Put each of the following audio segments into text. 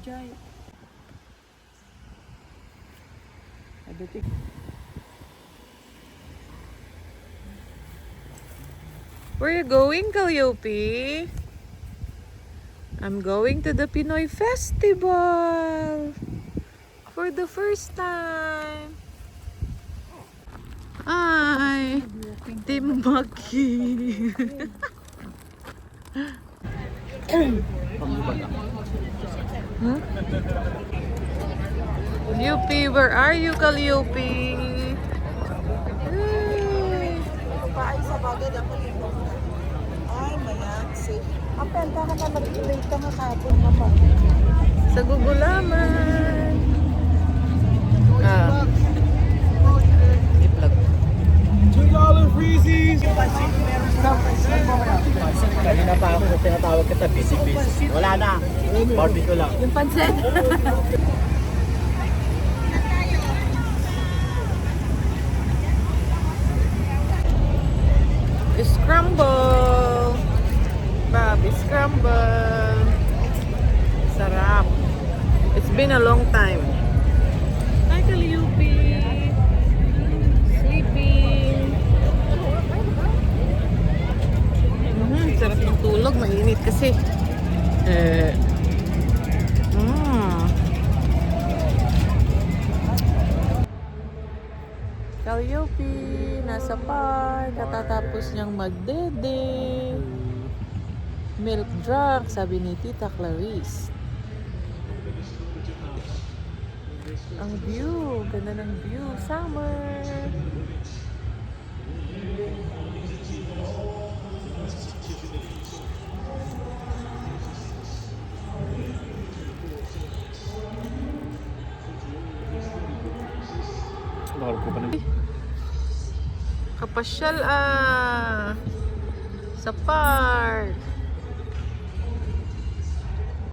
Jai. Where you going, Calliope? I'm going to the Pinoy Festival for the first time. Hi, Team Maki. Huh? Calliope, where are you, Calliope? Paay sa bagay ako libo. Ay, mayan. Safe. Apel, baka na mag-late ka nga kapon naman. Sa Gugulaman. I-plug. $2 freezies! Kanina pa ako tinatawag kita, busy. Wala na. Barbecue lang. Yung pansit. Scramble. Bobby scramble. Sarap. It's been a long time. Hi, Calliope. Sleeping. Sarap ng tulog. Mainit kasi. Calliope, nasa park, katatapos niyang magdede. Milk drunk, sabi ni Tita Clarice. Ang view, ganda ng view, summer. Bakal ko pa naman. Kapasyal sa park.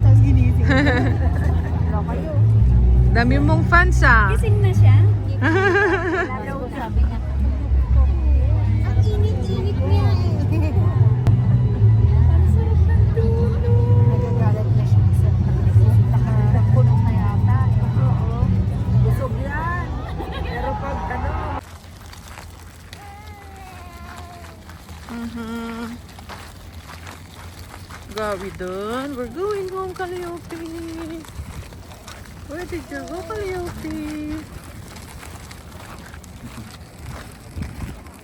Tapos ginising. Wala kayo. Dami mong fans Gising na siya. Wala daw sabi niya. Ang init-init niya eh. Ang sarap ng tulog. Nagagalit na siya sa nakakulong na yata. Oo. Busog yan. Pero pag ano, Gawi done. We're going home, Calliope. Where did you go, Calliope?